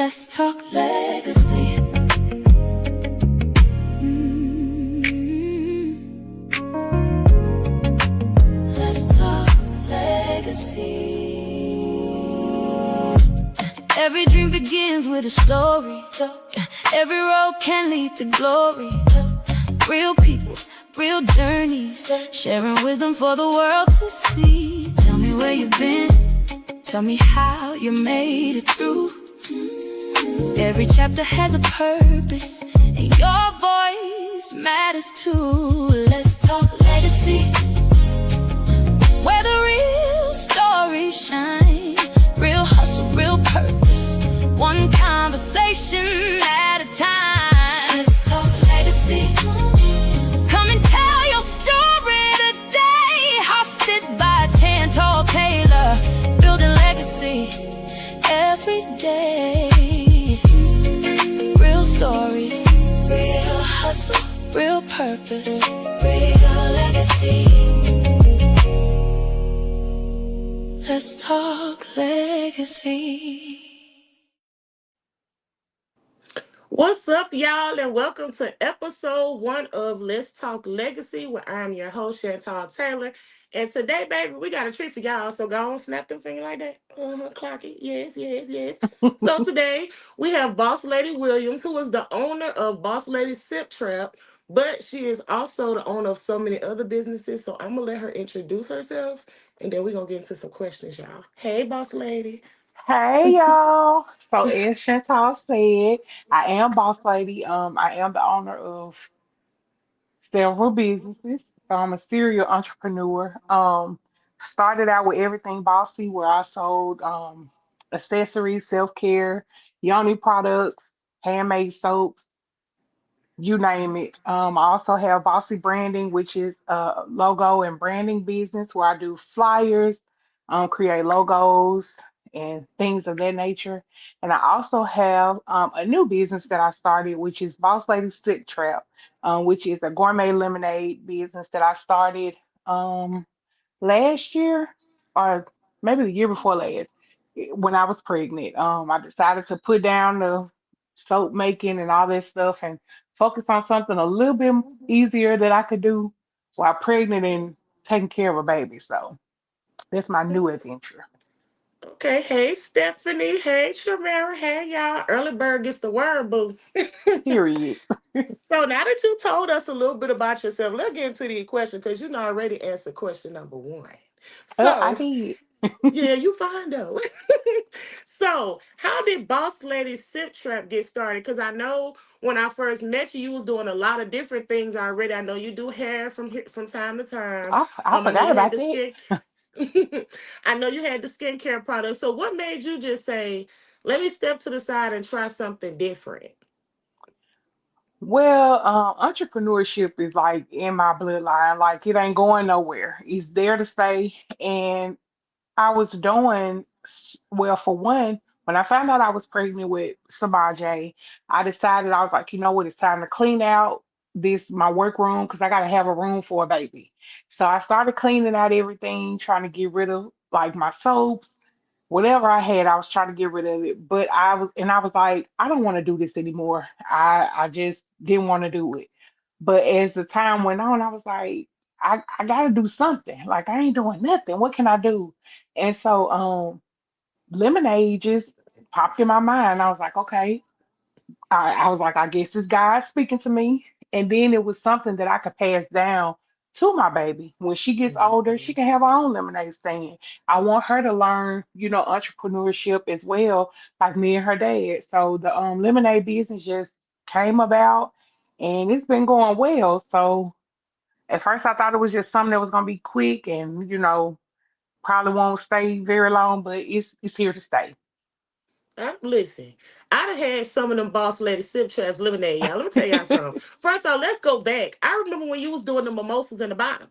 Let's talk legacy. Let's talk legacy. Every dream begins with a story. Every road can lead to glory. Real people, real journeys, sharing wisdom for the world to see. Tell me where you've been, tell me how you made it through. Every chapter has a purpose, and your voice matters too. Let's talk legacy, where the real stories shine. Real hustle, real purpose, one conversation at a time. Let's talk legacy. Come and tell your story today. Hosted by Chantal, building legacy every day. Real stories, real hustle, real purpose, real legacy. Let's talk legacy. What's up, y'all, and welcome to episode 1 of Let's Talk Legacy, where I'm your host, Chantal Taylor. And today, baby, we got a treat for y'all, so go on, snap them finger like that. Clock it. Yes, yes, yes. So today, we have Bossladi Williams, who is the owner of Bossladi Sip Trap, but she is also the owner of so many other businesses, so I'm going to let her introduce herself, and then we're going to get into some questions, y'all. Hey, Boss Lady. Hey y'all. So as Chantal said, I am boss lady. I am the owner of several businesses. So I'm a serial entrepreneur. Started out with everything bossy where I sold accessories, self-care, yoni products, handmade soaps, you name it. I also have Bossy Branding, which is a logo and branding business where I do flyers, create logos and things of that nature. And I also have a new business that I started, which is Boss Lady Sip Trap, which is a gourmet lemonade business that I started. Last year or maybe the year before last, when I was pregnant. I decided to put down the soap making and all that stuff and focus on something a little bit easier that I could do while pregnant and taking care of a baby. So that's my new adventure. Okay, hey Stephanie, hey Shamara, hey y'all. Early bird gets the worm, boo. Period. So now that you told us a little bit about yourself, let's get into the question because you know already answered question number 1. I So did. yeah, you fine though. So how did Boss Lady Sip Trap get started? Because I know when I first met you, you was doing a lot of different things already. I know you do hair from time to time. I I know forgot you had about the that. skin. I know you had the skincare products. So what made you just say, let me step to the side and try something different? Well, entrepreneurship is like in my bloodline. Like it ain't going nowhere. It's there to stay. And I was doing well for one. When I found out I was pregnant with Samaj, I decided I was like, you know what, it's time to clean out this my workroom because I gotta have a room for a baby. So I started cleaning out everything, trying to get rid of like my soaps, whatever I had, I was trying to get rid of it. But I was like, I don't want to do this anymore. I just didn't want to do it. But as the time went on, I was like, I gotta do something. Like I ain't doing nothing. What can I do? And so lemonade just popped in my mind. I was like, okay, I was like, I guess it's God speaking to me. And then it was something that I could pass down to my baby. When she gets older, she Mhm. can have her own lemonade stand. I want her to learn, entrepreneurship as well, like me and her dad. So the lemonade business just came about and it's been going well. So at first I thought it was just something that was gonna be quick and, probably won't stay very long, but it's here to stay. Listen, I done had some of them Boss Lady Sip Traps lemonade, y'all. Let me tell y'all something. First off, let's go back. I remember when you was doing the mimosas in the bottle.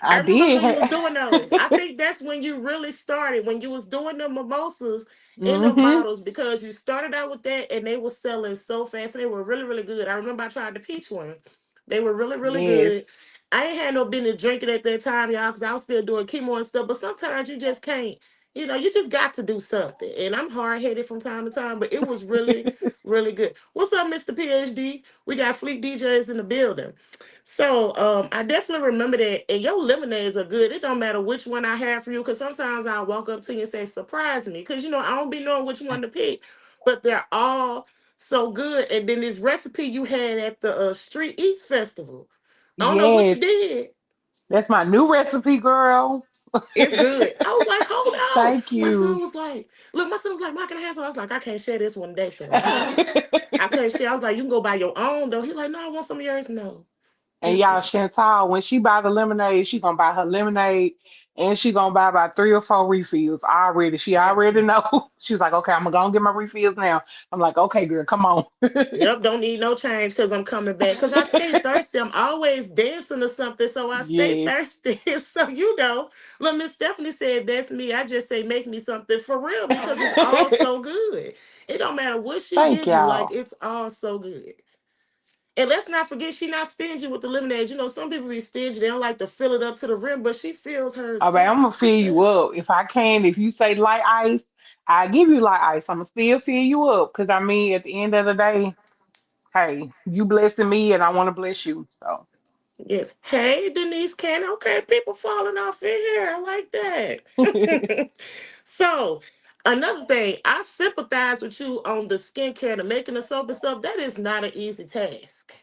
I I remember did when you was have doing those. I think that's when you really started, when you was doing the mimosas in them hmm bottles, because you started out with that and they were selling so fast. They were really, really good. I remember I tried the peach one. They were really, really Yes. good. I ain't had no business drinking at that time, y'all, because I was still doing chemo and stuff. But sometimes you just can't. you just got to do something. And I'm hard headed from time to time, but it was really, really good. What's up, Mr. PhD? We got Fleet DJs in the building. So I definitely remember that. And your lemonades are good. It don't matter which one I have for you, because sometimes I'll walk up to you and say, surprise me. Because, I don't be knowing which one to pick, but they're all so good. And then this recipe you had at the Street Eats Festival, I don't know what you Yes, did. that's my new recipe, girl. It's good. I was like, hold on. Thank My son you. was like, look, my son was like, Mike, can I have some? I was like, I can't share this one day, son. I couldn't share. I was like, you can go buy your own though. He's like, no, I want some of yours. No. And y'all, Mm-mm. Chantal, when she buy the lemonade, she gonna buy her lemonade and she gonna buy about 3 or 4 refills already. She Got already to. know. She's like, okay, I'm gonna go and get my refills now. I'm like, okay, girl, come on. Yep, don't need no change because I'm coming back. Because I stay thirsty. I'm always dancing or something, so I stay Yes. thirsty. So, look, Miss Stephanie said that's me. I just say make me something for real because it's all so good. It don't matter what she Thank give you, like y'all. it's all so good. And let's not forget, she not stingy with the lemonade. Some people be stingy. They don't like to fill it up to the rim, but she fills hers Oh, babe, I'm up. gonna fill you Okay. up if I can. If you say light ice, I give you light ice. I'm gonna still fill you up because I mean, at the end of the day, hey, you blessing me, and I want to bless you. So Yes. Hey, Denise Cannon. Okay, people falling off in here. I like that. So, another thing, I sympathize with you on the skincare and the making the soap and stuff. That is not an easy task.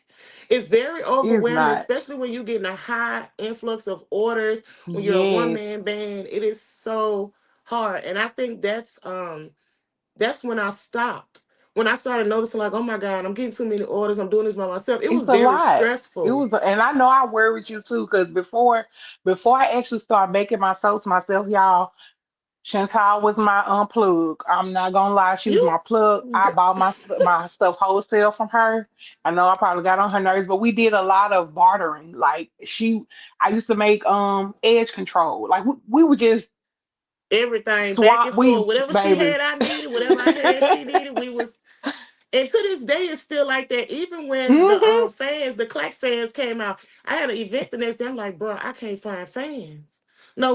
It's very it's overwhelming, not. especially when you're getting a high influx of orders. When you're a one Yes. man band, it is so hard. And I think that's when I stopped. When I started noticing, like, oh my God, I'm getting too many orders. I'm doing this by myself. It was It's a very lot. It stressful. was, and I know I worried you too, because before I actually started making my soaps myself, y'all, Chantal was my plug. I'm not gonna lie, she was You, my plug. I bought my stuff wholesale from her. I know I probably got on her nerves, but we did a lot of bartering. I used to make edge control. Like we would just everything back swap. and forth. We Whatever she baby. had, I needed. Whatever I had, she needed. We was, and to this day, it's still like that. Even when the Hmm. fans, the clack fans came out, I had an event the next day. I'm like, bro, I can't find fans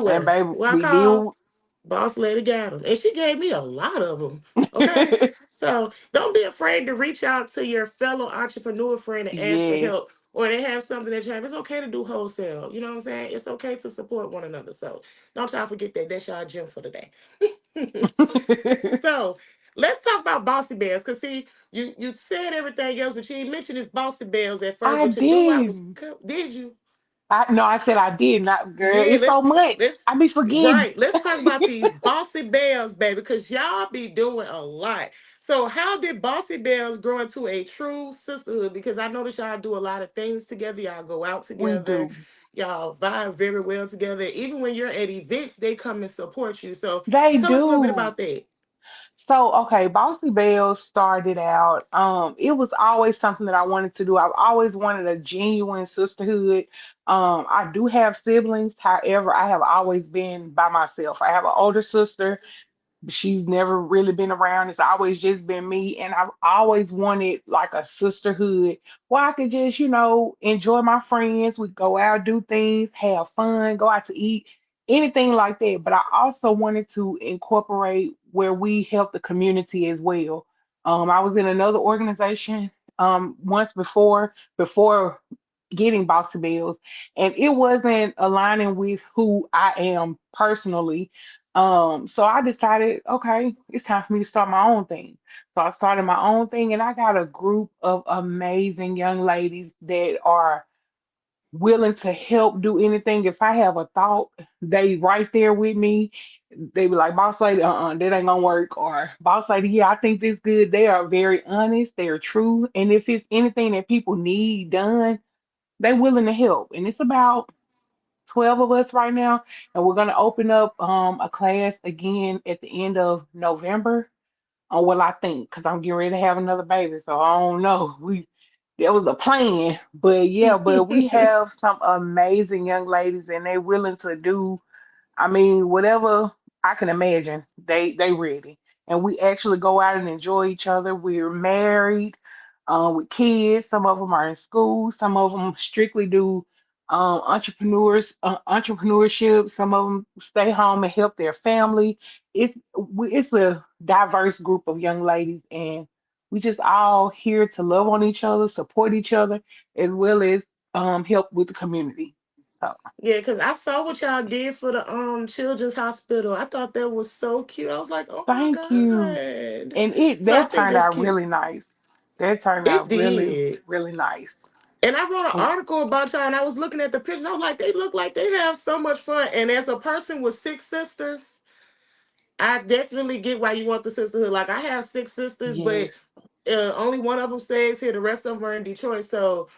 And nowhere. baby, Well, I we did. called. Boss lady got them, and she gave me a lot of them. Okay, so don't be afraid to reach out to your fellow entrepreneur friend and ask for Yes. help, or they have something that you have. It's okay to do wholesale. You know what I'm saying? It's okay to support one another. So don't y'all forget that. That's y'all gym for the day. So let's talk about Bossy Bears. Cause see, you said everything else, but you didn't mention this Bossy Bears at first. I But you knew I was. did. Did you? I no, I said I did not, girl. Yeah, It's so much. let's I be forgetting. right. Let's talk about these Bossy Bears, baby, because y'all be doing a lot. So how did Bossy Bears grow into a true sisterhood? Because I notice y'all do a lot of things together. Y'all go out We together. do. Y'all vibe very well together. Even when you're at events, they come and support you. So They tell us a little bit do. about that. So, okay, Bossy Bells started out. It was always something that I wanted to do. I've always wanted a genuine sisterhood. I do have siblings, however, I have always been by myself. I have an older sister. She's never really been around. It's always just been me. And I've always wanted like a sisterhood where I could just, enjoy my friends. We go out, do things, have fun, go out to eat, anything like that. But I also wanted to incorporate where we help the community as well. I was in another organization once before getting Bossy Bills, and it wasn't aligning with who I am personally. So I decided, okay, it's time for me to start my own thing. So I started my own thing, and I got a group of amazing young ladies that are willing to help do anything. If I have a thought, they right there with me. They be like, boss lady, that ain't gonna work. Or boss lady, yeah, I think this good. They are very honest, they are true. And if it's anything that people need done, they willing to help. And it's about 12 of us right now, and we're gonna open up a class again at the end of November. Well, I think, because I'm getting ready to have another baby, so I don't know. We There was a plan, but yeah, but we have some amazing young ladies, and they're willing to do. I mean, whatever I can imagine, they ready. And we actually go out and enjoy each other. We're married, with kids. Some of them are in school. Some of them strictly do entrepreneurship. Some of them stay home and help their family. It's a diverse group of young ladies, and we just all here to love on each other, support each other, as well as help with the community. So Yeah, because I saw what y'all did for the children's hospital. I thought that was so cute. I was like, oh my thank you, God. and it So I that think turned that's out cute. really nice. That turned It out really did. really nice. And I wrote an And article about y'all and I was looking at the pictures. I was like, they look like they have so much fun. And as a person with six sisters, I definitely get why you want the sisterhood. Like I have six sisters, but yes, only one of them stays here. The rest of them are in Detroit. So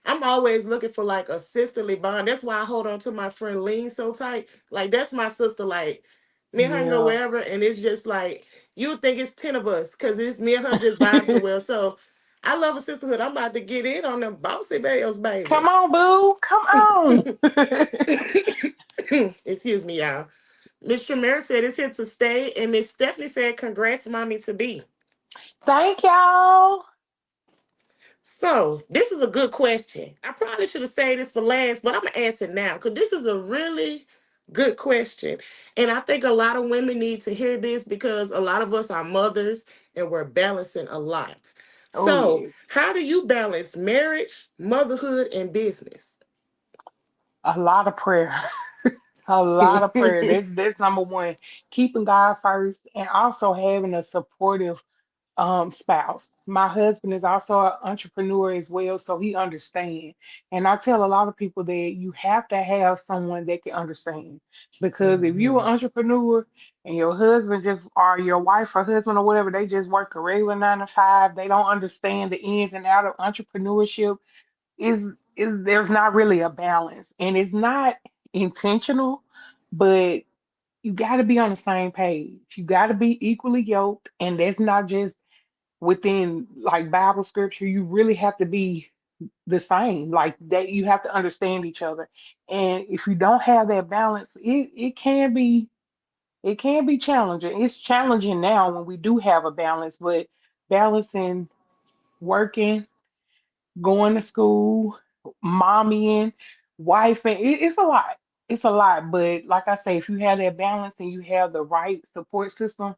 I'm always looking for like a sisterly bond. That's why I hold on to my friend Lean so tight. Like that's my sister. Like me and her can go yeah. wherever, and it's just like you would think it's 10 of us because it's me and her just vibe so well. So I love a sisterhood. I'm about to get in on them bossy bells, Come baby. on, boo. Come on. Excuse me, y'all. Miss Tremere said it's here to stay, and Miss Stephanie said, "Congrats, mommy to be." Thank y'all. So this is a good question. I probably should have saved this for last, but I'm gonna ask it now because this is a really good question, and I think a lot of women need to hear this because a lot of us are mothers and we're balancing a lot. Oh, So, yes. how do you balance marriage, motherhood, and business? A lot of prayer. A lot of prayer. That's number one. Keeping God first and also having a supportive spouse. My husband is also an entrepreneur as well, so he understands. And I tell a lot of people that you have to have someone that can understand. Because if you're an Mhm. entrepreneur and your husband just or your wife or husband or whatever, they just work a regular 9 to 5, they don't understand the ins and out of entrepreneurship, is there's not really a balance. And it's not intentional, but you got to be on the same page. You got to be equally yoked, and that's not just within like Bible scripture. You really have to be the same. Like that, you have to understand each other. And if you don't have that balance, it can be challenging. It's challenging now when we do have a balance, but balancing working, going to school, mommying, wifing, it's a lot. It's a lot. But like I say, if you have that balance and you have the right support system,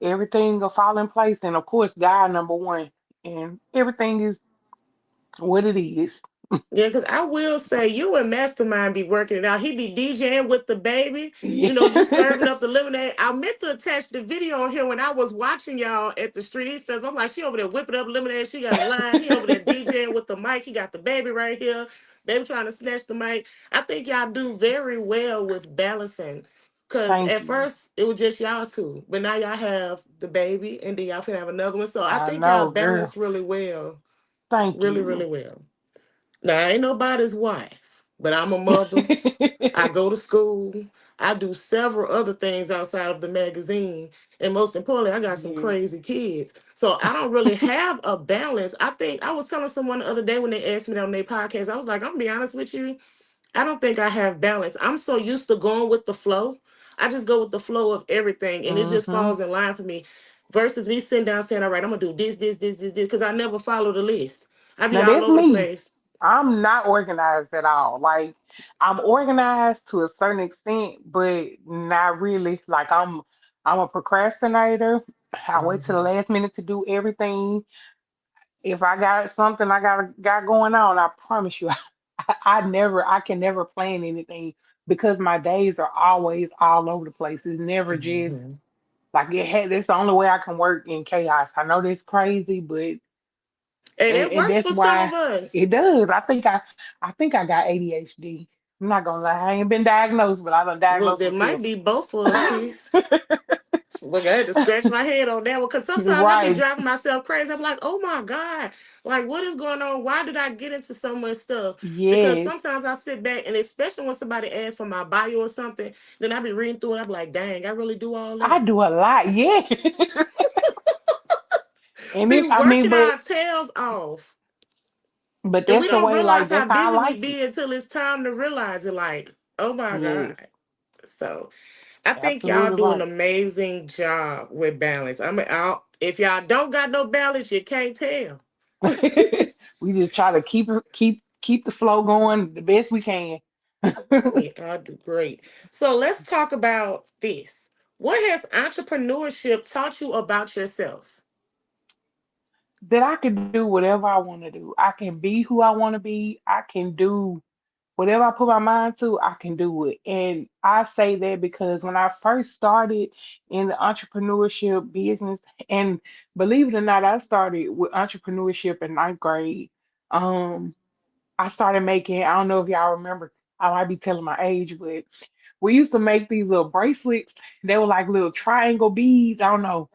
everything will fall in place. And of course, God number one, and everything is what it is. Yeah, because I will say you and Mastermind be working it out. He be DJing with the baby. Yeah. You know, you serving up the lemonade. I meant to attach the video on here when I was watching y'all at the Street East Festival. I'm like, she over there whipping up lemonade. She got a line. He over there DJing with the mic. He got the baby right here. Baby trying to snatch the mic. I think y'all do very well with balancing. Cause Thank at you. first it was just y'all two, but now y'all have the baby, and then y'all can have another one. So I I think y'all know, girl. balance really well, Thank really, you. really well. Now, I ain't nobody's wife, but I'm a mother. I go to school. I do several other things outside of the magazine. And most importantly, I got some Yes. crazy kids. So I don't really have a balance. I think I was telling someone the other day when they asked me that on their podcast, I was like, I'm gonna be honest with you. I don't think I have balance. I'm so used to going with the flow. I just go with the flow of everything and it just Hmm. falls in line for me. Versus me sitting down saying, all right, I'm gonna do this, because I never follow the list. I be Now all that's over the me. place. I'm not organized at all. Like I'm organized to a certain extent, but not really. Like I'm a procrastinator. I wait till the Mhm. last minute to do everything. If I got something I got going on, I promise you, I can never plan anything because my days are always all over the place. It's never just Mhm. like it had. That's the only way I can work in chaos. I know that's crazy, but And it and works that's for some why of us. it does. I think I got ADHD. I'm not gonna lie, I ain't been diagnosed, but I done Look, diagnosed there might myself. be both of us, sis. Look, I had to scratch my head on that one because sometimes I be Right. driving myself crazy. I'm like, oh my God, like what is going on? Why did I get into so much stuff? Because Yes. sometimes I sit back and especially when somebody asks for my bio or something, then I be reading through it. I'm like, dang, I really do all I that. do a lot, yeah. And Be it, I mean, working but our tails off. but And we that's the don't way, realize like how that's how I busy we like it. be until it's time to realize it. Like, oh my Yes, God. So I think y'all absolutely do an right. amazing job with balance. I mean, if y'all don't got no balance, you can't tell. We just try to keep keep the flow going the best we can. We all do great. So let's talk about this. What has entrepreneurship taught you about yourself? That I can do whatever I want to do. I can be who I want to be. I can do whatever I put my mind to, I can do it. And I say that because when I first started in the entrepreneurship business, and believe it or not, I started with entrepreneurship in ninth grade. Um, I started making, I don't know if y'all remember, I might be telling my age, but we used to make these little bracelets. They were like little triangle beads. I don't know,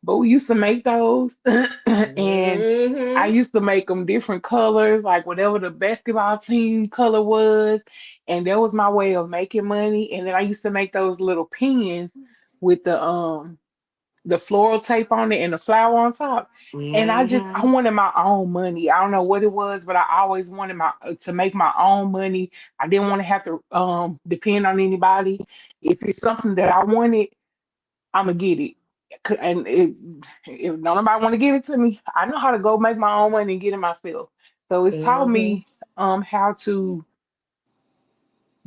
but we used to make those, and I Mm-hmm. used to make them different colors, like whatever the basketball team color was, and that was my way of making money. And then I used to make those little pins with the floral tape on it and the flower on top. And I Mm-hmm. wanted my own money. I don't know what it was, but I always wanted my to make my own money. I didn't want to have to depend on anybody. If it's something that I wanted, I'm gonna get it. And if nobody want to give it to me, I know how to go make my own money and get it myself. So it's taught Mm-hmm. me how to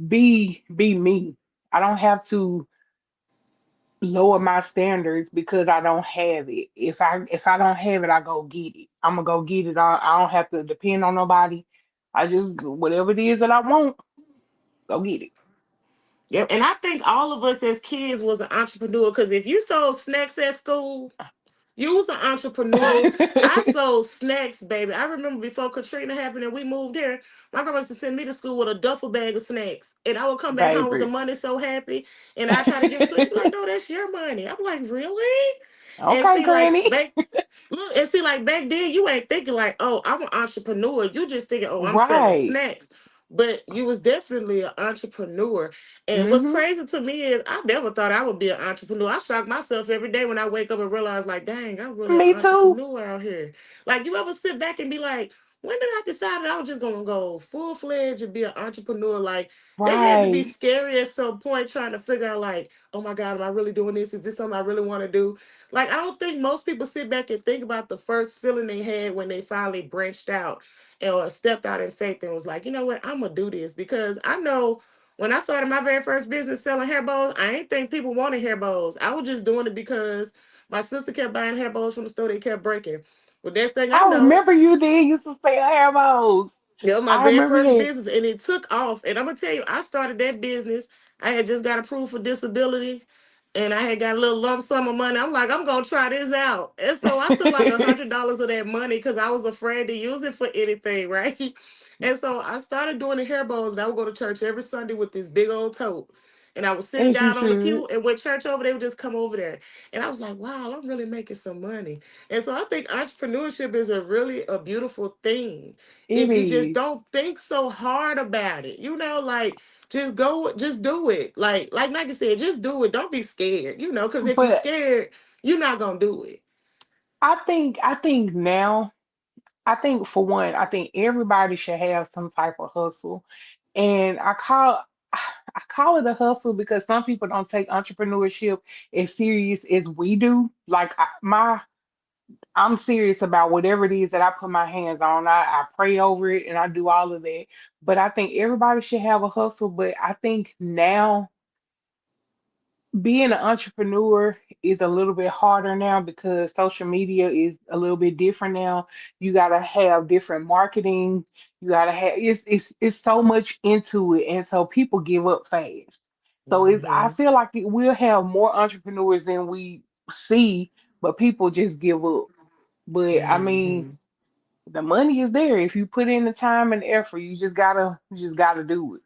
be me. I don't have to lower my standards because I don't have it. If I don't have it, I go get it. I'm gonna go get it. I don't have to depend on nobody. I just whatever it is that I want, go get Yep. And I think all of us as kids was an entrepreneur because if you sold snacks at school, you was an entrepreneur. I it. sold snacks, baby. I remember before Katrina happened and we moved here, my grandma used to send me to school with a duffel bag of snacks. And I would come back home with the Baby. money so happy. And I try to give it to her. She's like, no, that's your money. I'm like, really? And Okay, see, like, Granny. look, and see, like back then, you ain't thinking like, oh, I'm an entrepreneur. You just thinking, oh, I'm selling Right. snacks. But you was definitely an entrepreneur. And what's Mm-hmm. crazy to me is I never thought I would be an entrepreneur. I shock myself every day when I wake up and realize, like, dang, I'm really an Me too. entrepreneur out here. Like, you ever sit back and be like, when did I decide that I was just gonna go full fledged and be an entrepreneur? Like, that had to be Right. scary at some point, trying to figure out, like, oh my God, am I really doing this? Is this something I really want to do? Like, I don't think most people sit back and think about the first feeling they had when they finally branched out or stepped out in faith and was like, you know what, I'm gonna do this. Because I know when I started my very first business selling hair bows, I ain't think people wanted hair bows. I was just doing it because my sister kept buying hair bows from the store, they kept breaking. But next thing I I know, remember you did used to say hair bows. it was my I very remember first that. business and it took off. And I'm gonna tell you, I started that business. I had just got approved for disability and I had got a little lump sum of money. I'm like, I'm gonna try this out. And so I took like $100 of that money because I was afraid to use it for anything, right? And so I started doing the hair bows and I would go to church every Sunday with this big old tote. And I was sitting As you down on the should. pew, and when church over, they would just come over there. And I was like, wow, I'm really making some money. And so I think entrepreneurship is a beautiful thing It if you just is. don't think so hard about it. Like just go, just do it. Like Nike said, just do it. Don't be scared. Because if you're But scared, you're not gonna do it. I think now, I think for one, I think everybody should have some type of hustle. And I call it a hustle because some people don't take entrepreneurship as serious as we do. Like I'm serious about whatever it is that I put my hands on. I pray over it and I do all of that. But I think everybody should have a hustle. But I think now being an entrepreneur is a little bit harder now because social media is a little bit different now. You gotta have different marketing. You gotta have it's so much into it, and so people give up fast. So I Hmm. feel like we'll have more entrepreneurs than we see, but people just give up. But I mean, Hmm. the money is there if you put in the time and effort. You just gotta do it.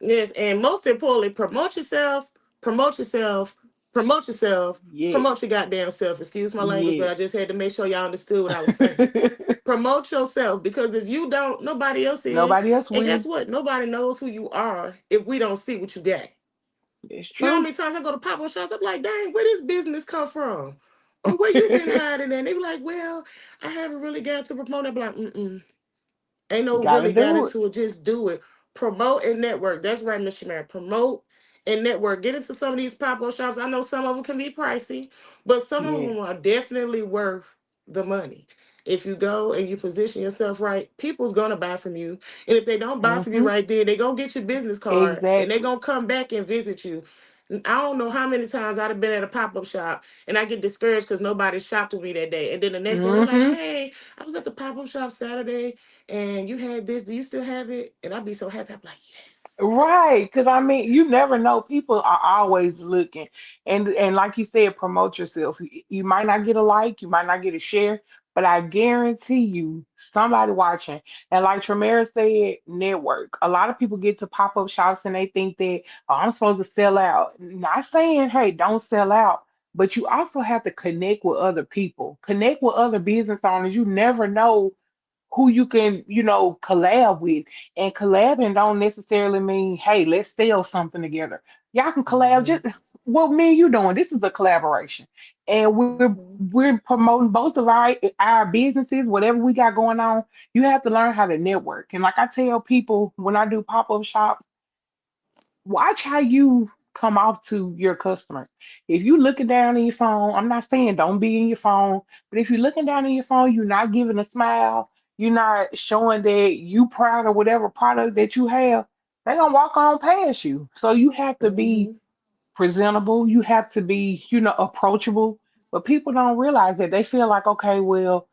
Yes, and most importantly, promote yourself, promote yourself, promote yourself, Yes, promote your goddamn self. Excuse my language, but yes. I just had to make sure y'all understood what I was saying. Promote yourself because if you don't, nobody else is. Nobody else And guess will. what? Nobody knows who you are if we don't see what you got. It's You know how true. many times I go to pop up shops? I'm like, dang, where this business come from? Or where you been hiding at? They be like, well, I haven't really got to promote it. I'm like, mm-mm. Ain't no Gotta really got do it. into it. Just do it. Promote and network. That's right, Mr. Mayor. Promote and network. Get into some of these pop-up shops. I know some of them can be pricey, but some of Yeah. them are definitely worth the money. if you go and you position yourself right, people's gonna buy from you. And if they don't buy from you Mm-hmm. right there, they gonna get your business card and they Exactly. gonna come back and visit you. I don't know how many times I'd have been at a pop up shop and I get discouraged because nobody shopped with me that day. And then the next day they're like, Mm-hmm. "Hey, I was at the pop up shop Saturday and you had this. Do you still have it?" And I'd be so happy. I'm like, "Yes." Right, because I mean, you never know. People are always looking, and like you said, promote yourself. You might not get a like, you might not get a share, but I guarantee you, somebody watching. And like Tremere said, network. A lot of people get to pop up shops and they think that, oh, I'm supposed to sell out. Not saying, hey, don't sell out, but you also have to connect with other people, connect with other business owners. You never know who you can, collab with. And collabing don't necessarily mean, hey, let's sell something together. Y'all can collab Hmm. just what me and you doing. This is a collaboration. And Hmm. we're promoting both of our businesses, whatever we got going on. You have to learn how to network. And like I tell people when I do pop-up shops, watch how you come off to your customers. If you looking down in your phone, I'm not saying don't be in your phone, but if you're looking down in your phone, you're not giving a smile, you're not showing that you proud of whatever product that you have, they're gonna walk on past you. So you have to be Hmm. presentable, you have to be, approachable. But people don't realize that. They feel like, okay, well,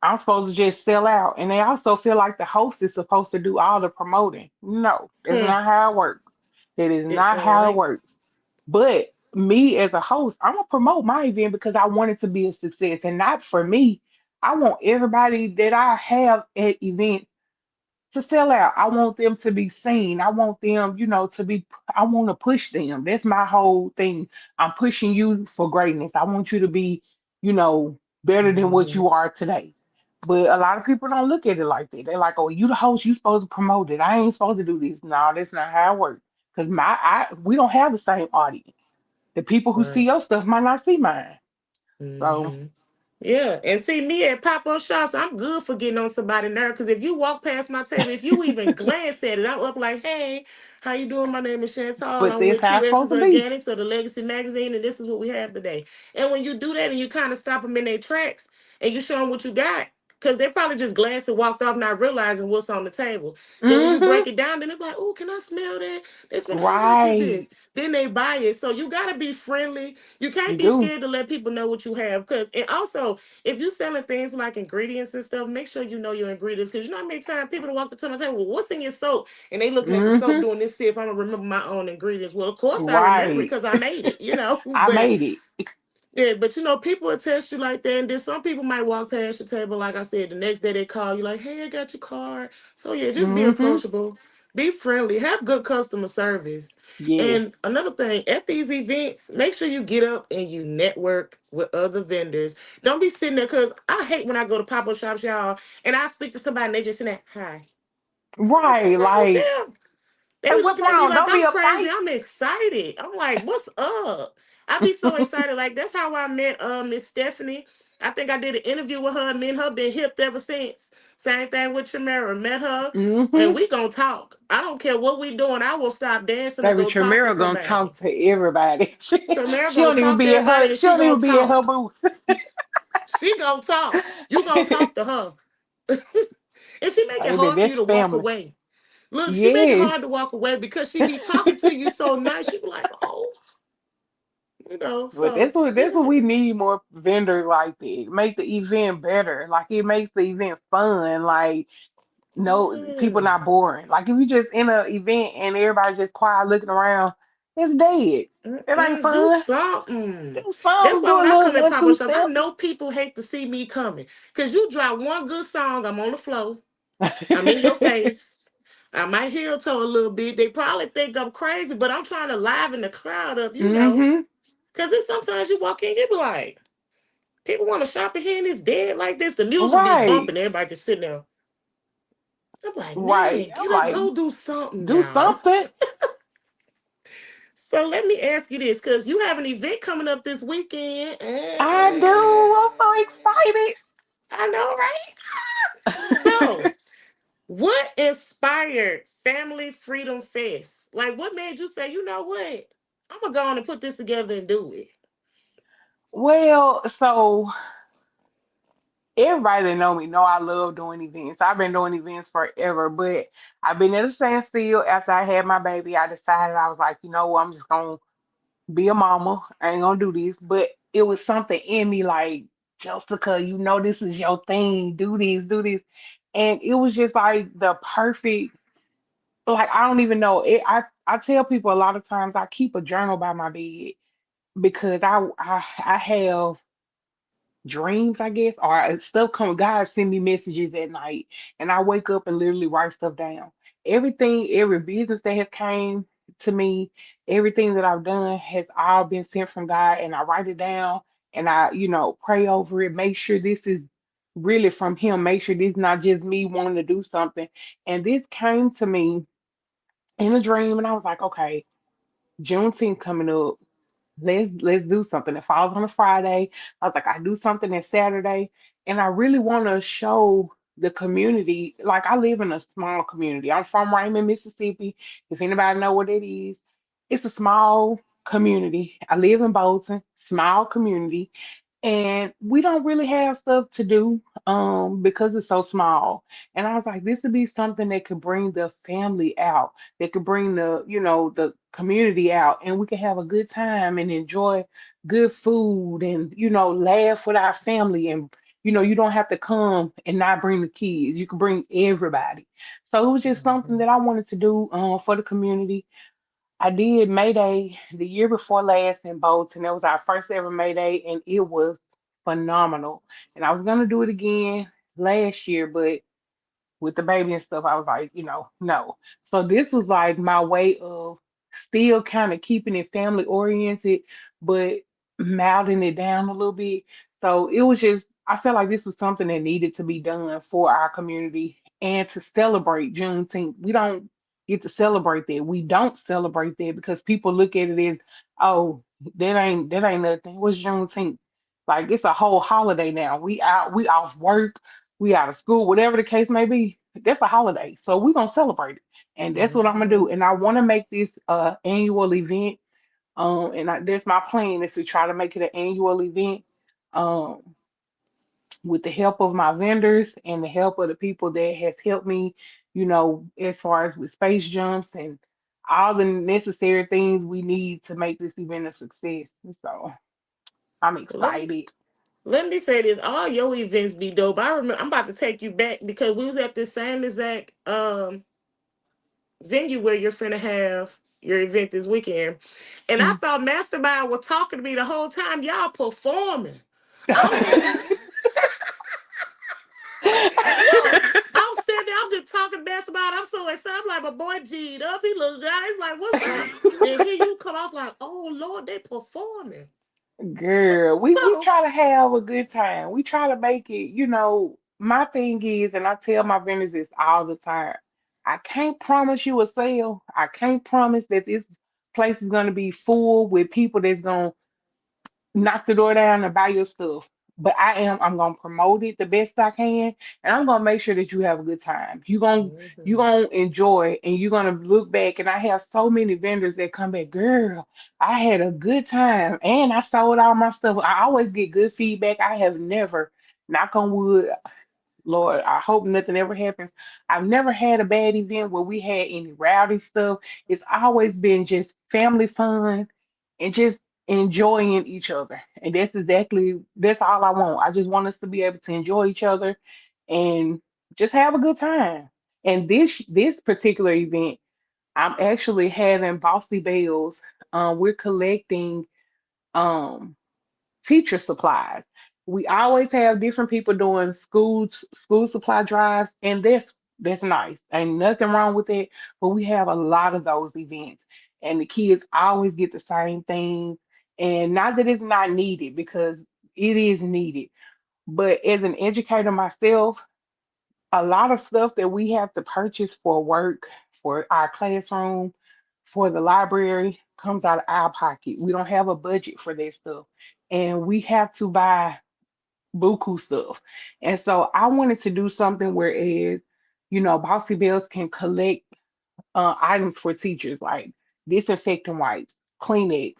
I'm supposed to just sell out. And they also feel like the host is supposed to do all the promoting. No, that's Hmm. not how it works. That is It not sure how it ain't. works. But me as a host, I'm gonna promote my event because I want it to be a success. And not for me. I want everybody that I have at events to sell out. I want them to be seen. I want them, I want to push them. That's my whole thing. I'm pushing you for greatness. I want you to be, better than what Hmm. you are today. But a lot of people don't look at it like that. They're like, oh, you the host, you supposed to promote it. I ain't supposed to do this. No, that's not how it works. Because we don't have the same audience. The people who see Right. your stuff might not see mine. So, Hmm. Yeah, and see me at pop-up shops, I'm good for getting on somebody's nerve. Cause if you walk past my table, if you even glance at it, I'm up like, "Hey, how you doing? My name is Chantal. but I'm that's with how it's QS's supposed to be. Organics or the Legacy Magazine, and this is what we have today." And when you do that and you kind of stop them in their tracks and you show them what you got, cause they probably just glanced and walked off, not realizing what's on the table. Then when you Hmm. break it down, then they're like, "Oh, can I smell that? They smell. How much is Right. this?" Then they buy it. So you gotta be friendly. You can't You be do. scared to let people know what you have. Cause and also if you selling things like ingredients and stuff, make sure you know your ingredients. Cause you know how many times people walk up to my table, well, what's in your soap? And they looking at the soap Hmm. doing this, see if I'm gonna remember my own ingredients. Well, of course I remember it Right. because I made it, you know. I But made it. yeah, but you know, people will test you like that. And then some people might walk past your table, like I said, the next day they call you like, "Hey, I got your card." So yeah, just be Hmm. approachable, be friendly, have good customer service. Yes. And another thing, at these events, make sure you get up and you network with other vendors. Don't be sitting there because I hate when I go to pop-up shops, y'all, and I speak to somebody and they just sitting there, "Hi." I'm like, what's Right. wrong with Like, them? They hey, be what's looking at me wrong? like Don't be I'm crazy. uptight. I'm excited. I'm like, what's up? I be so excited. Like that's how I met Miss Stephanie. I think I did an interview with her. Me and her been hipped ever since. Same thing with Chamera. Met her and Hmm. we gonna talk. I don't care what we doing. I will stop dancing to Baby go talk to Tramira gonna somebody. talk to everybody. Tamara She gonna don't even talk to be in everybody her. and She she don't gonna even be in her talk. booth. She gonna talk. You gonna talk to her. And she make it Baby, hard for you that's to walk family. away. Look, she make it Yes. hard to walk away because she be talking to you so nice. She be like, "Oh, you know." But So that's what yeah, we need, more vendors like that. Make the event better. Like, it makes the event fun. Like, no, people yeah. not boring. Like, if you just in an event and everybody just quiet looking around, it's dead. It ain't Mm-mm, do fun. something. Do That's some, why do a when I little come in one, pop-up two shops, I step. know people hate to see me coming. Cause you drop one good song, I'm on the floor. I'm in your face. I might heel toe a little bit. They probably think I'm crazy, but I'm trying to liven the crowd up, you know. Hmm. Cause it's sometimes you walk in, you be like, people want to shop in here and it's dead like this. The music be Right, bumping, everybody just sitting there. I'm like, right. man, I'm get up, like, go do something, do y'all. something. So let me ask you this, because you have an event coming up this weekend. I do. I'm so excited. I know, right? So, what inspired Family Freedom Fest? Like, what made you say, you know what? I'm going to go on and put this together and do it. Well, so everybody that know me know I love doing events. I've been doing events forever, but I've been at a standstill after I had my baby. I decided I was like, you know what, I'm just gonna be a mama. I ain't gonna do this. But it was something in me like, Jessica, you know this is your thing. Do this, do this. And it was just like the perfect, like I don't even know. I tell people a lot of times I keep a journal by my bed because I have dreams, I guess, or stuff come. God send me messages at night, and I wake up and literally write stuff down. Everything, every business that has came to me, everything that I've done has all been sent from God, and I write it down, and I, pray over it, make sure this is really from Him, make sure this is not just me wanting to do something. And this came to me in a dream, and I was like, okay, Juneteenth coming up, let's do something. It falls on a Friday. I was like, I do something on Saturday, and I really want to show the community. Like I live in a small community. I'm from Raymond, Mississippi. If anybody know what it is, it's a small community. I live in Bolton, small community, and we don't really have stuff to do because it's so small. And I was like, this would be something that could bring the family out, that could bring the community out, and we could have a good time and enjoy good food and laugh with our family. And you don't have to come and not bring the kids, you can bring everybody. So it was just something Mhm. that I wanted to do for the community. I did May Day the year before last in Bolton. It was our first ever May Day, and it was phenomenal. And I was gonna do it again last year, but with the baby and stuff, I was like, no. So this was like my way of still kind of keeping it family oriented, but milding it down a little bit. So it was just, I felt like this was something that needed to be done for our community and to celebrate Juneteenth. We don't get to celebrate that. We don't celebrate that because people look at it as, oh, that ain't nothing. What's Juneteenth? Like it's a whole holiday now. We off work, we out of school, whatever the case may be. That's a holiday, so we're gonna celebrate it, and that's what I'm gonna do. Mhm. And I want to make this annual event. That's my plan is to try to make it an annual event. Um, with the help of my vendors and the help of the people that has helped me, as far as with space jumps and all the necessary things we need to make this event a success. So I'm Let me excited. let me say this: all your events be dope. I remember. I'm about to take you back because we was at this same exact venue where you're finna have your event this weekend, and I Mm. thought Mastermind was talking to me the whole time. Y'all performing. I'm sitting. Look, I'm sitting there, I'm just talking mess about it. I'm so excited. I'm like, my boy G'd up. He looks down. He's like, what's up? Then here you come. I was like, oh Lord, they performing. Girl, we So try to have a good time. We try to make it, my thing is, and I tell my vendors this all the time, I can't promise you a sale. I can't promise that this place is gonna be full with people that's gonna knock the door down and buy your stuff. But I'm gonna promote it the best I can, and I'm gonna make sure that you have a good time. You mhm. gonna enjoy, and you're gonna look back. And I have so many vendors that come back, girl, I had a good time, and I sold all my stuff. I always get good feedback. I have never, knock on wood, Lord, I hope nothing ever happens. I've never had a bad event where we had any rowdy stuff. It's always been just family fun and just enjoying each other. And that's all I want. I just want us to be able to enjoy each other and just have a good time. And this particular event, I'm actually having Bossy Bells. We're collecting um teacher supplies. We always have different people doing school supply drives, and that's nice. Ain't nothing wrong with it. But we have a lot of those events, and the kids always get the same things. And not that it's not needed, because it is needed. But as an educator myself, a lot of stuff that we have to purchase for work, for our classroom, for the library comes out of our pocket. We don't have a budget for that stuff. And we have to buy buku stuff. And so I wanted to do something whereas, Bossy Bells can collect items for teachers like disinfectant wipes, Kleenex,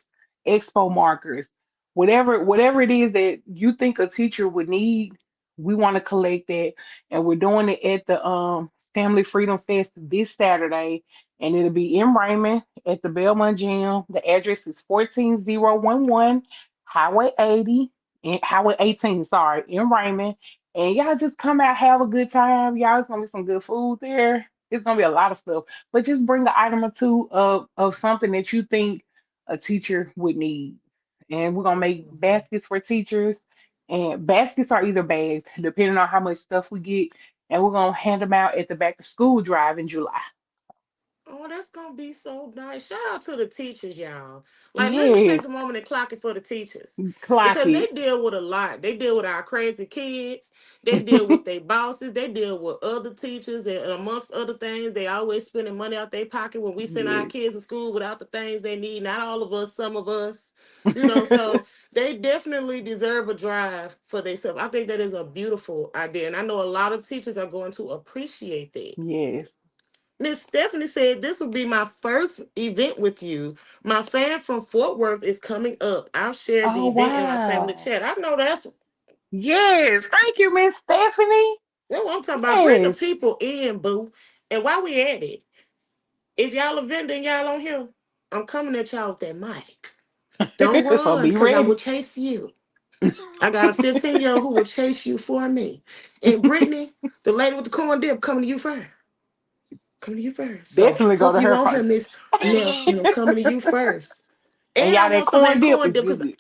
expo markers, whatever it is that you think a teacher would need, We want to collect that, and we're doing it at the Family Freedom Fest this Saturday, and it'll be in Raymond at the Belmont Gym. The address is 14011 Highway 80 and Highway 18, sorry, in Raymond. And y'all just come out, have a good time. Y'all, it's gonna be some good food there. It's gonna be a lot of stuff, but just bring an item or two of something that you think a teacher would need. And we're gonna make baskets for teachers, and baskets are either bags, depending on how much stuff we get. And we're gonna hand them out at the back to school drive in July. Oh, that's gonna be so nice. Shout out to the teachers, y'all. Like, let's just Yes, take a moment and clock it for the teachers. clock Because they it. deal with a lot. They deal with our crazy kids. They deal with their bosses. They deal with other teachers. And amongst other things, they always spending money out their pocket when we send our Yes, kids to school without the things they need. Not all of us, some of us. So they definitely deserve a drive for themselves. I think that is a beautiful idea. And I know a lot of teachers are going to appreciate that. yes. Miss Stephanie said, "This will be my first event with you. My fan from Fort Worth is coming up. I'll share the Oh event in our family wow. chat." I know that's Yes, thank you, Miss Stephanie. what I'm talking about. Bring the Yes. people in, boo. And while we at it, if y'all are vending y'all on here, I'm coming at y'all with that mic. Don't So run, be because I will ready. chase you. I got a 15-year-old who will chase you for me. And Brittany, the lady with the corn dip, coming to you first. Coming to you first. So Definitely go hope to you her on here, first. Miss Nelson. I'm coming to you first. And And I y'all, that want some of corn that dip corn is dip because good.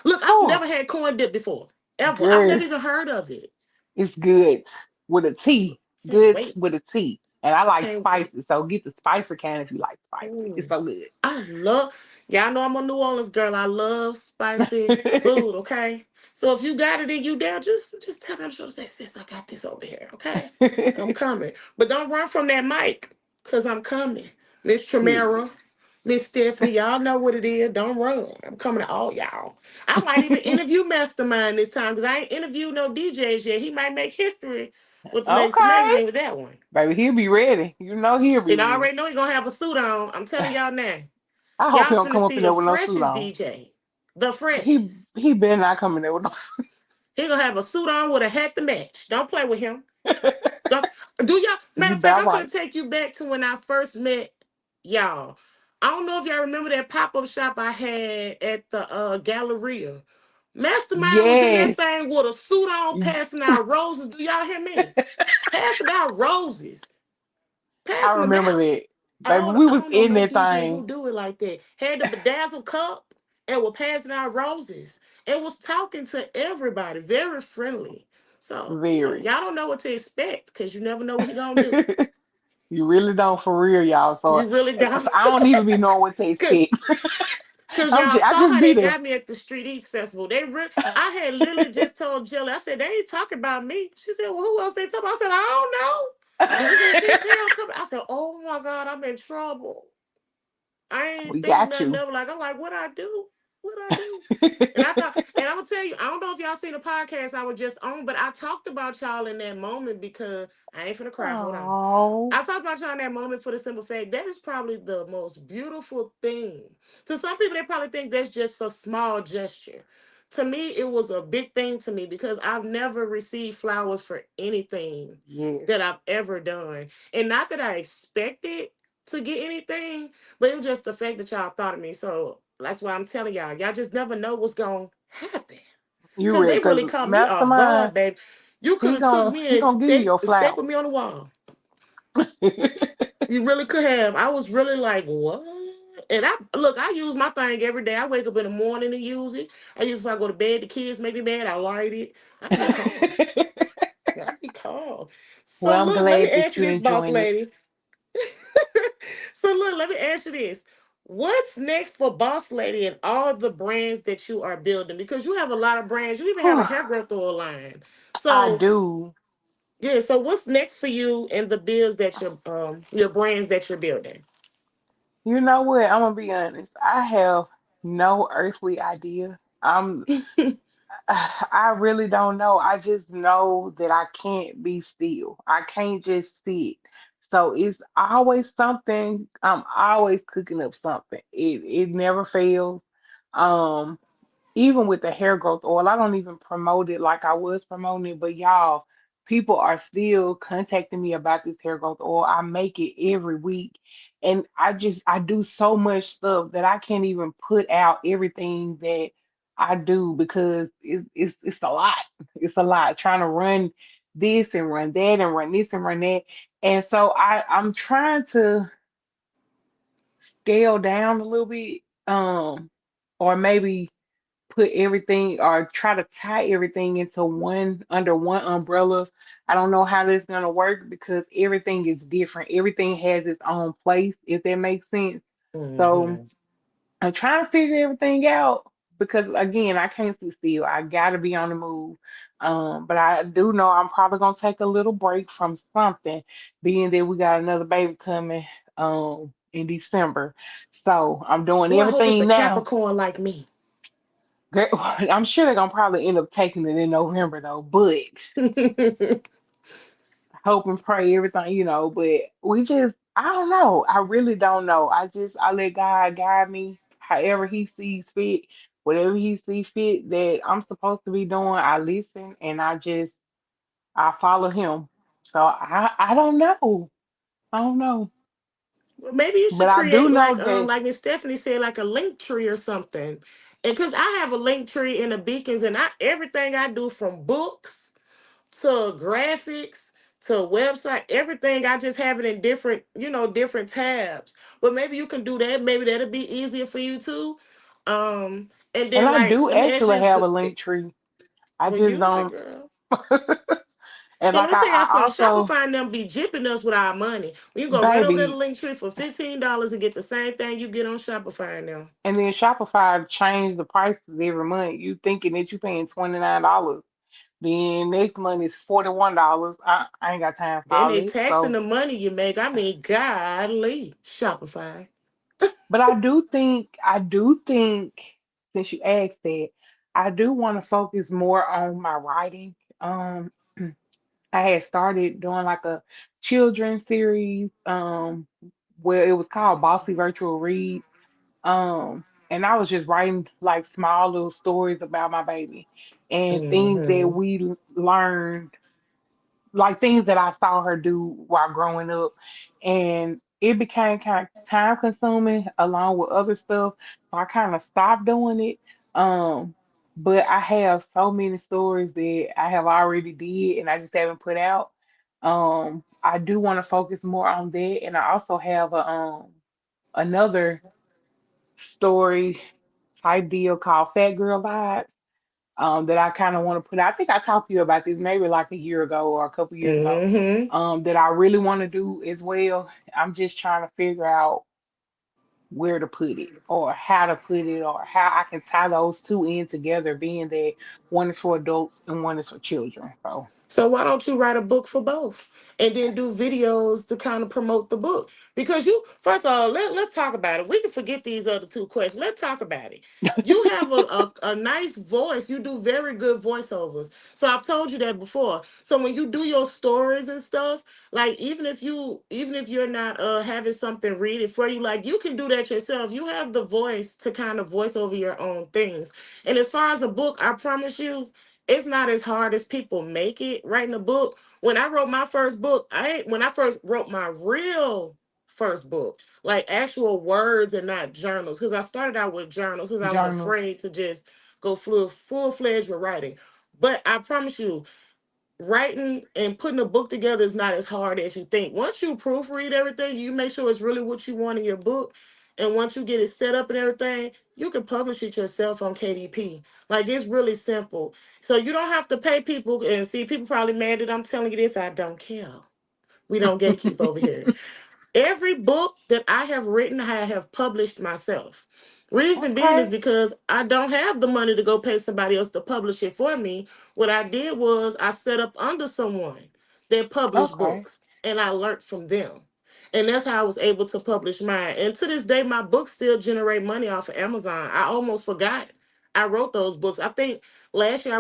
look, I've Oh, never had corn dip before. Ever. I've girl, never even heard of it. it's good with a T. Can't Good wait. with a T. And I like Can't spicy, wait. so get the spicy can if you like spicy. It's Mm. so good. I love, y'all know I'm a New Orleans girl. I love spicy food, okay? So if you got it and you down, just tell them to say, sis, I got this over here, okay? I'm coming. But don't run from that mic, because I'm coming. Miss Period. Tremera, Miss Stephanie, y'all know what it is. Don't run. I'm coming to all y'all. I might even interview Mastermind this time because I ain't interviewed no DJs yet. He might make history with the Legacy Okay. Magazine with that one. Baby, he'll be ready. You know he'll be And I ready. already know he gonna have a suit on. I'm telling y'all now. I hope Y'all he don't finna come up see in the there with no suit freshest on. DJ. The He freshest. he better not come in there with no suit. He gonna have a suit on with a hat to match. Don't play with him. Don't do y'all. You Matter of fact, about I'm right. finna take you back to when I first met y'all. I don't know if y'all remember that pop-up shop I had at the Galleria. Mastermind was in that Yes. thing with a suit on, passing out roses. Do y'all hear me? Passing out roses. I Passing them remember out. that. Baby, we I was don't know in no that DJ thing. who do it like that. Had the bedazzled cup and was passing out roses and was talking to everybody, very friendly. So yeah, Very. y'all don't know what to expect because you never know what he gonna do. You really don't for real, y'all. So You really don't. I don't even be knowing what to Cause expect. Cause y'all I saw just how be they there. got me at the Street Eats Festival. I had literally just told Jelly, I said, they ain't talking about me. She said, well, who else they talking about? I said, I don't know. But she said, Chantel coming. I said, oh my God, I'm in trouble. I ain't We think got nothing you. of it. Like, I'm like, what I do? What I do? And I thought, and I'm gonna tell you, I don't know if y'all seen the podcast I was just on, but I talked about y'all in that moment because I ain't finna cry. Hold on. Oh, I talked about y'all in that moment for the simple fact that is probably the most beautiful thing. To some people, they probably think that's just a small gesture. To me, it was a big thing to me because I've never received flowers for anything yes. that I've ever done. And not that I expected to get anything, but it was just the fact that y'all thought of me. So that's why I'm telling y'all just never know what's going to happen. You Because ready? they Cause really caught me off Mastermind, guard, babe. You could have took me he and gonna give you your stake with flowers. me on the wall. You really could have. I was really like, what? And I look, I use my thing every day. I wake up in the morning to use it. I use it if I go to bed. The kids make me mad. I light it. I be calm. I be calm. So Well, I'm look, let me glad ask that you you're this, boss enjoying it. lady. So look, let me ask you this. What's next for Boss Lady and all the brands that you are building? Because you have a lot of brands. You even have a Whew, hair growth oil line. I So do. yeah, so what's next for you and the bills that your brands that you're building? You know what? I'm gonna be honest. I have no earthly idea. I really don't know. I just know that I can't be still. I can't just sit. So it's always something. I'm always cooking up something. It never fails. Um, even with the hair growth oil, I don't even promote it like I was promoting it, but y'all, people are still contacting me about this hair growth oil. I make it every week, and I do so much stuff that I can't even put out everything that I do because it's a lot. It's a lot trying to run this and run that and run this and run that. And so I'm trying to scale down a little bit, or maybe put everything or try to tie everything into one under one umbrella. I don't know how this is gonna work because everything is different. Everything has its own place, if that makes sense. So Hmm. I'm trying to figure everything out because again, I can't sit still. I gotta be on the move. But I do know I'm probably gonna take a little break from something, being that we got another baby coming in December. So I'm doing Well, I hope it's a everything now. Capricorn like me. I'm sure they're gonna probably end up taking it in November though, but hope and pray everything, but we just I don't know. I really don't know. I let God guide me however he sees fit, whatever he sees fit that I'm supposed to be doing, I listen and I follow him. So I don't know. I don't know. Well, maybe you should But I do create know that like Miss Stephanie said, like a link tree or something. And because I have a link tree in the beacons, and I everything I do from books to graphics to website, everything I just have it in different, different tabs. But maybe you can do that. Maybe that'll be easier for you too. And and then I like do let me ask you actually have this. a link tree. I Well, just use it, don't. girl. And Cause let like me tell y'all I something. also, Shopify and them be jipping us with our money. We can go right over to the baby. link tree for $15 and get the same thing you get on Shopify now. And then Shopify changed the prices every month. You thinking that you paying $29. Then next month is $41. I ain't got time for Then all they this. taxing So, the money you make. I mean, godly Shopify. but I do think, since you asked that, I do want to focus more on my writing. I had started doing like a children's series, where it was called Bossy Virtual Reads. And I was just writing like small little stories about my baby and things that Hmm. we learned, like things that I saw her do while growing up. And it became kind of time consuming along with other stuff. So I kind of stopped doing it. Um, but I have so many stories that I have already did and I just haven't put out. I do want to focus more on that. And I also have another story type deal called Fat Girl Vibes, that I kind of want to put out. I think I talked to you about this maybe like a year ago or a couple years ago, Hmm. that I really want to do as well. I'm just trying to figure out where to put it or how to put it or how I can tie those two in together, being that one is for adults and one is for children. So, So why don't you write a book for both and then do videos to kind of promote the book? Because you, first of all, let's talk about it. We can forget these other two questions. Let's talk about it. You have a nice voice. You do very good voiceovers. So I've told you that before. So when you do your stories and stuff, like even if you're not having something read it for you, like you can do that yourself. You have the voice to kind of voice over your own things. And as far as a book, I promise you, it's not as hard as people make it writing a book. When I wrote my first book, when I first wrote my real first book, like actual words and not journals, because I started out with journals because I was journals. afraid to just go full fledged with writing. But I promise you, writing and putting a book together is not as hard as you think. Once you proofread everything, you make sure it's really what you want in your book. And once you get it set up and everything, you can publish it yourself on KDP. Like it's really simple. So you don't have to pay people. And see, people probably mad that I'm telling you this. I don't care. We don't gatekeep over here. Every book that I have written, I have published myself. Reason being is Okay. because I don't have the money to go pay somebody else to publish it for me. What I did was I set up under someone that published Okay. books and I learned from them. And that's how I was able to publish mine. And to this day, my books still generate money off of Amazon. I almost forgot I wrote those books. Last year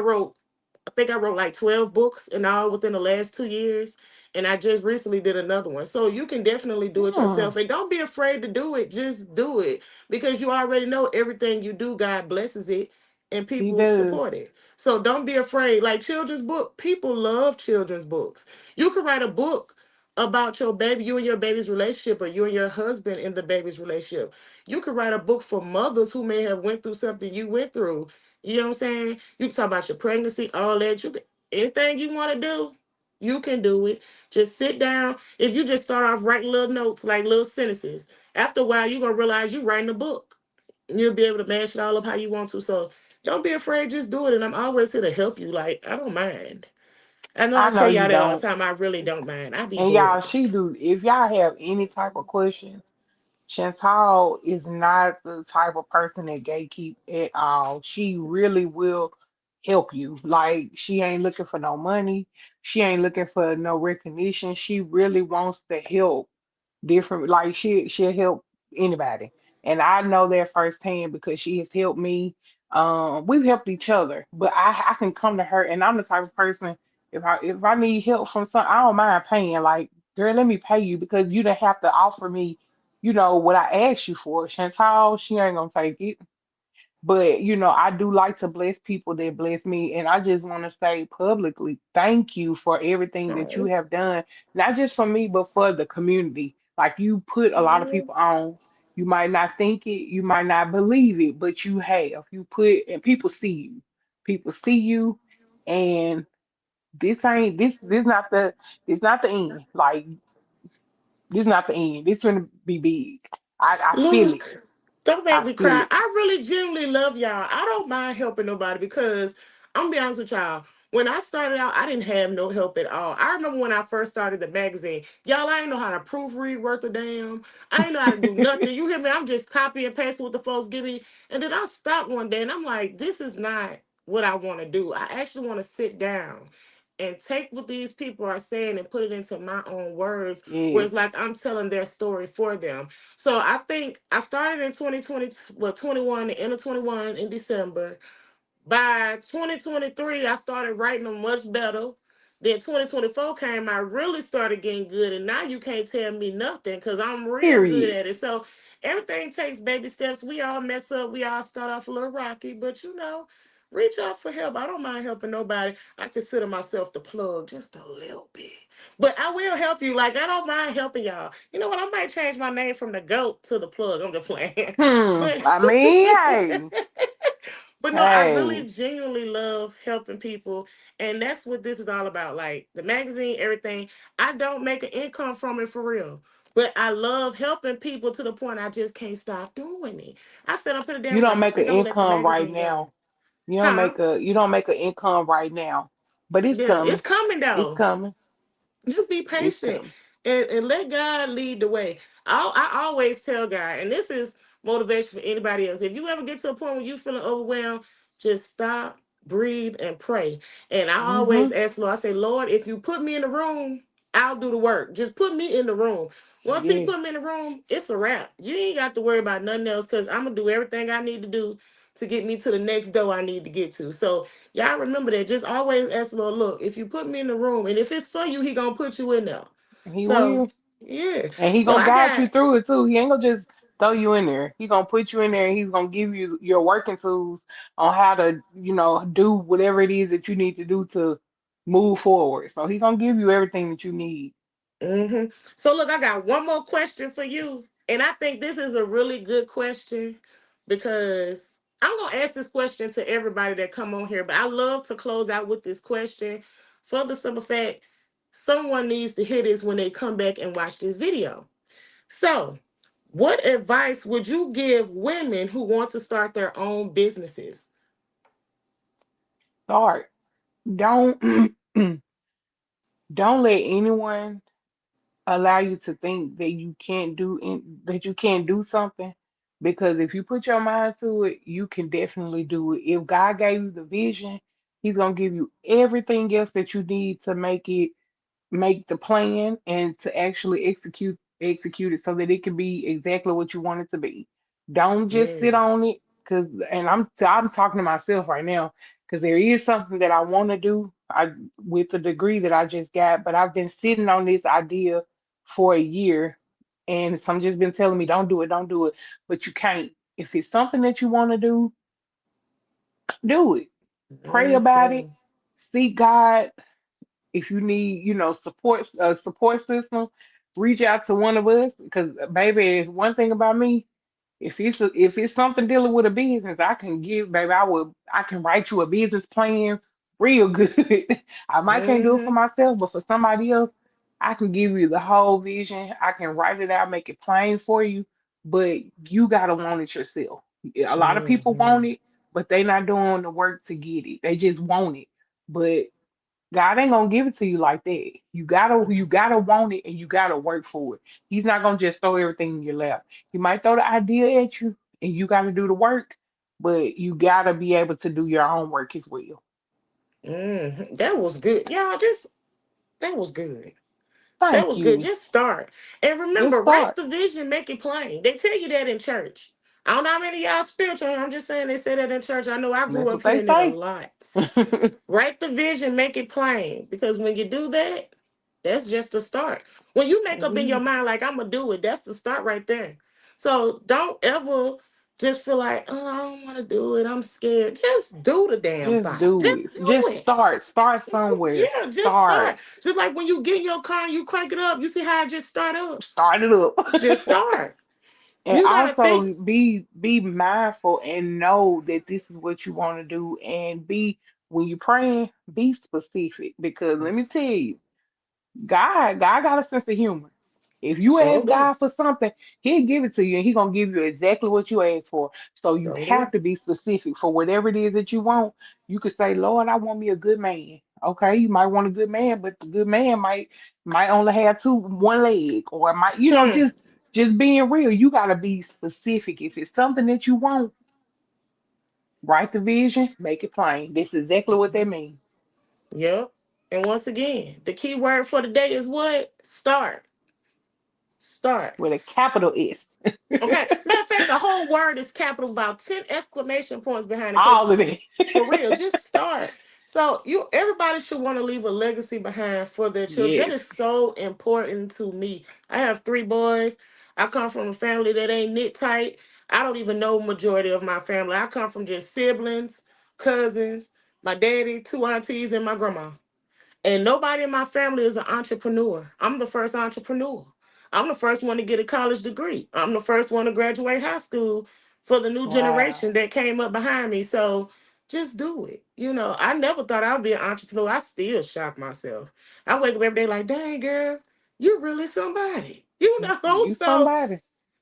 I think I wrote like 12 books in all within the last 2 years. And I just recently did another one. So you can definitely do it Hmm. yourself. And don't be afraid to do it. Just do it. Because you already know everything you do, God blesses it. and He people does. support it. So don't be afraid. Like children's book, people love children's books. You could write a book about your baby, you and your baby's relationship, or you and your husband in the baby's relationship. You could write a book for mothers who may have went through something you went through. You know what I'm saying? You can talk about your pregnancy, all that. You can, anything you want to do, you can do it. Just sit down. If you just start off writing little notes, like little sentences, after a while you're gonna realize you're writing a book. You'll be able to mash it all up how you want to. So don't be afraid, just do it. And I'm always here to help you. Like, I don't mind. I know I I know tell you y'all that all the don't. time. I really don't mind. I be And y'all, bored. she do. If y'all have any type of question, Chantal is not the type of person that gatekeep at all. She really will help you. Like she ain't looking for no money. She ain't looking for no recognition. She really wants to help different, like she'll help anybody, and I know that firsthand because she has helped me. We've helped each other, but I can come to her, and I'm the type of person, if I need help from some, I don't mind paying. Like, girl, let me pay you because you don't have to offer me, what I asked you for. Chantal, she ain't gonna take it. But I do like to bless people that bless me, and I just want to say publicly, thank you for everything that you Oh, have done, not just for me, but for the community. Like you put a lot of mhm. people on. You might not think it, you might not believe it, but you have. You put, and people see you. People see you, and this not the end. Like this not the end. It's gonna be big. I feel it. Look, don't make I me feel cry. it. I really genuinely love y'all. I don't mind helping nobody because I'm gonna be honest with y'all. When I started out, I didn't have no help at all. I remember when I first started the magazine, y'all, I didn't know how to proofread worth a damn. I didn't know how to do nothing. You hear me? I'm just copy and pasting what the folks give me. And then I stopped one day and I'm like, this is not what I want to do. I actually want to sit down and take what these people are saying and put it into my own words, where Yes. it's like I'm telling their story for them. So I think I started in 2020, well, 21, the end of 21 in December. By 2023, I started writing them much better. Then 2024 came, I really started getting good, and now you can't tell me nothing because I'm real good Period. at it. So everything takes baby steps. We all mess up. We all start off a little rocky, but reach out for help. I don't mind helping nobody. I consider myself the plug just a little bit. But I will help you. Like, I don't mind helping y'all. You know what? I might change my name from the goat to the plug. I'm just playing. But I mean, hey, But no, I hey, really genuinely love helping people. And that's what this is all about. Like the magazine, everything. I don't make an income from it for real. But I love helping people to the point I just can't stop doing it. I said I'm putting it down. you Was don't like, I make an think I'm gonna let the income right magazine go. now. Huh? You don't make an income right now, but it's Yeah, it's coming. coming It's though. coming. Just be It's patient coming. and let God lead the way. I always tell God, and this is motivation for anybody else. If you ever get to a point where you feeling overwhelmed, just stop, breathe, and pray. And I always Mm-hmm. ask the Lord, I say, Lord, if you put me in the room, I'll do the work. Just put me in the room. Once He Yes. put me in the room, it's a wrap. You ain't got to worry about nothing else because I'm gonna do everything I need to do to get me to the next door I need to get to. So y'all remember that. Just always ask the Lord, look, if you put me in the room, and if it's for you, He gonna put you in there. He So will. yeah. And he So gonna I guide you got through it too. He ain't gonna just throw you in there. He gonna put you in there and he's gonna give you your working tools on how to, do whatever it is that you need to do to move forward. So he gonna give you everything that you need. so look, I got one more question for you. And I think this is a really good question because I'm gonna ask this question to everybody that come on here, but I love to close out with this question for the simple fact someone needs to hear this when they come back and watch this video. So, what advice would you give women who want to start their own businesses? Start. Don't don't let anyone allow you to think that you can't do something, because if you put your mind to it, you can definitely do it. If God gave you the vision, he's going to give you everything else that you need to make the plan and to actually execute it so that it can be exactly what you want it to be. Don't just sit on Yes. it, cuz and I'm talking to myself right now, because there is something that I want to do, with the degree that I just got, but I've been sitting on this idea for a year, and some just been telling me don't do it, don't do it, but you can't. If it's something that you want to do, Do it. Pray about it. Mhm. Seek God. If you need, support system, reach out to one of us. Because baby, one thing about me, if it's something dealing with a business, I can give, baby. I can write you a business plan real good. I might can't do it for Mhm. myself, but for somebody else, I can give you the whole vision. I can write it out, make it plain for you, but you gotta want it yourself. A lot of people want Mhm. it, but they not doing the work to get it. They just want it. But God ain't gonna give it to you like that. You gotta want it and you gotta work for it. He's not gonna just throw everything in your lap. He might throw the idea at you and you gotta do the work, but you gotta be able to do your own work as well. Mhm. That was good, y'all. Just that was good. That Thank was good. you. Just start. And Just remember, write start. the vision, make it plain. They tell you that in church. I don't know how many of y'all spiritual. I'm just saying they say that in church. I know I grew That's up what they hearing it a say. lot. Write the vision, make it plain. Because when you do that, that's just the start. When you make It up in your is. mind, like, I'm going to do it, that's the start right there. So don't ever just feel like, oh, I don't want to do it. I'm scared. Just do the damn Just thing. do Just it. do Just it. start. Start somewhere. Yeah, just Start. start. Just like when you get in your car and you crank it up, you see how it just start up? Start it up. Just start. And You got to think. also be mindful and know that this is what you want to do, and be when you're praying, be specific, because let me tell you, God got a sense of humor. If you So ask do. God for something, He'll give it to you, and He's gonna give you exactly what you asked for. So you So have do. to be specific for whatever it is that you want. You could say, Lord, I want me a good man. Okay, you might want a good man, but the good man might only have one leg, or it might, Hmm. just being real. You gotta be specific. If it's something that you want, write the vision, make it plain. This is exactly what that means Yep. And once again, the key word for the day is what? Start. Start. with a capital S. Okay. Matter of fact, the whole word is capital, about 10 exclamation points behind it. Because All of it. for real, just start. So everybody should want to leave a legacy behind for their children. That Yes. is so important to me. I have 3 boys. I come from a family that ain't knit tight. I don't even know majority of my family. I come from just siblings, cousins, my daddy, 2 aunties, and my grandma. And nobody in my family is an entrepreneur. I'm the first entrepreneur. I'm the first one to get a college degree. I'm the first one to graduate high school for the new Wow. generation that came up behind me. So just do it. I never thought I'd be an entrepreneur. I still shock myself. I wake up every day like, dang, girl, you're really somebody. You So somebody.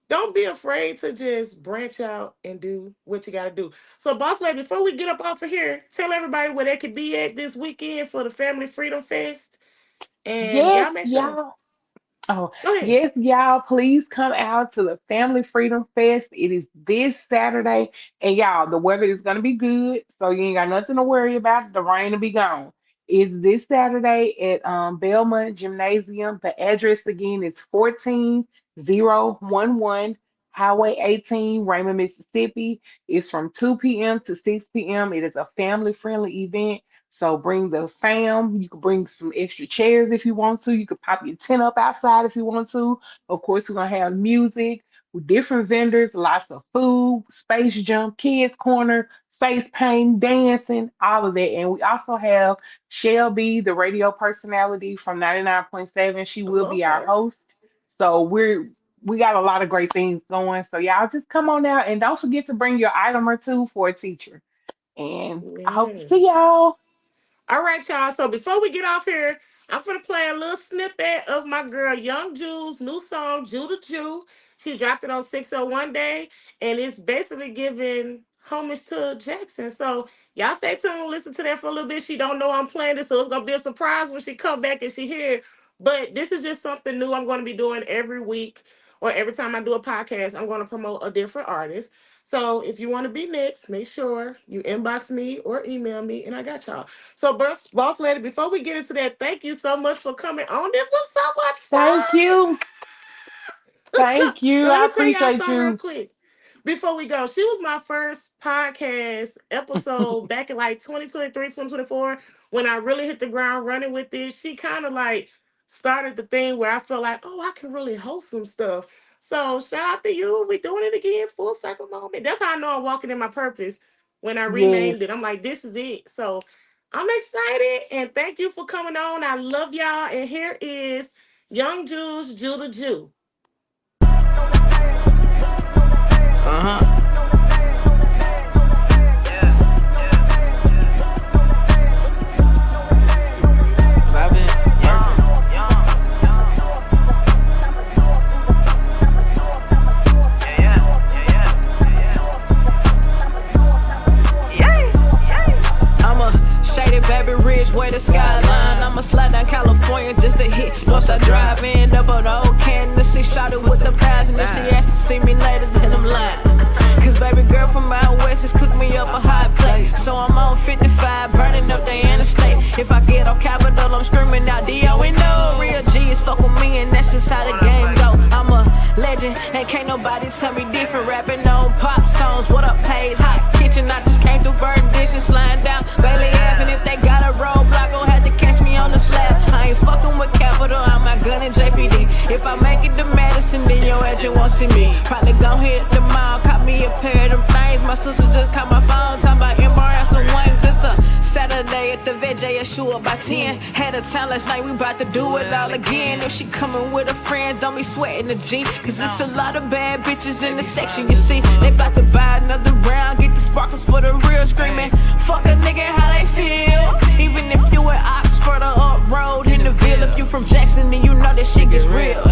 don't be afraid to just branch out and do what you got to do. So, Boss Lady, before we get up off of here, tell everybody where they could be at this weekend for the Family Freedom Fest. And Yes, y'all make sure. y'all. Oh, Go ahead. yes, y'all, please come out to the Family Freedom Fest. It is this Saturday. And y'all, the weather is going to be good. So you ain't got nothing to worry about. The rain will be gone. It's this Saturday at Belmont Gymnasium. The address again is 14011 Highway 18, Raymond, Mississippi. It's from 2 p.m. to 6 p.m. It is a family friendly event. So bring the fam. You can bring some extra chairs if you want to. You could pop your tent up outside if you want to. Of course, we're gonna have music with different vendors, lots of food, space jump, kids corner, face paint, dancing, all of that. And we also have Shelby, the radio personality from 99.7. She I will love be our her. host. So we got a lot of great things going. So y'all just come on out and don't forget to bring your item or two for a teacher. And I hope to see Yes. y'all. All right, y'all. So before we get off here, I'm gonna play a little snippet of my girl Young Jew's new song, Jew the Jew. She dropped it on 601 Day, and it's basically giving homage to Jackson. So y'all stay tuned, listen to that for a little bit. She don't know I'm playing this, so it's gonna be a surprise when she come back and she hear it. But this is just something new I'm gonna be doing every week or every time I do a podcast. I'm gonna promote a different artist. So if you want to be next, make sure you inbox me or email me, and I got y'all. So, boss lady, before we get into that, thank you so much for coming on. This was so much Thank fun. you. Thank And you. let I me tell y'all appreciate something real you. quick before we go. She was my first podcast episode back in like 2023, 2024, when I really hit the ground running with this. She kind of like started the thing where I felt like, oh, I can really host some stuff. So shout out to you. We doing it again, full circle moment. That's how I know I'm walking in my purpose. when I Yes. renamed it. I'm like, this is it. So I'm excited and thank you for coming on. I love y'all. And here is Young Juice, Jew the Jew. Uh-huh. Baby Ridge, way the skyline. I'ma slide down California just to hit Northside Drive in up on the old Kansas. She shot it with the pies, and if she asked to see me later, then I'm lying. Cause baby girl from out west has cooked me up a hot plate. So I'm on 55, burning up the interstate. If I get on Capitol, I'm screaming out D.O. and no real G's fuck with me, and that's just how the game go. I'm a legend, and can't nobody tell me different. Rapping on pop songs, what up, Paige? Hot kitchen, I just came through Verdant dishes, sliding down Bailey Ave. And if they got a roadblock, gon' have to catch me on the slab. I ain't fucking with Capital, I'm my gun and JPD. If I make it to Madison, then your ass you won't see me. Probably gon' hit the mall, cop me a pair of them things. My sister just called my phone, talking about embarrassing and wings. It's a Saturday at the VJSU up by 10. Had a time last night, we bout to do it all again. If she coming with her friends, don't be sweating the G. Cause it's a lot of bad bitches in the section, you see. They bout to buy another round, get the sparkles for the real, screaming fuck a nigga, how they feel. Even if you in Oxford or up road in the Ville. If you from Jackson, then you know that shit gets real.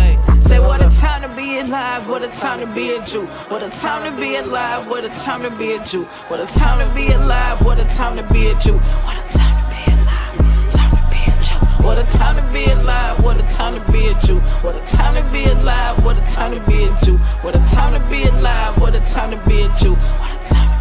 Say what a time to be alive, what a time to be a Jew. What a time to be alive, what a time to be a Jew. What a time to be alive, what a time to be a Jew. What a time to be alive, time to be a Jew. What a time to be alive, what a time to be a Jew. What a time to be alive, what a time to be a Jew. What a time to be alive, what a time to be a Jew. What a time to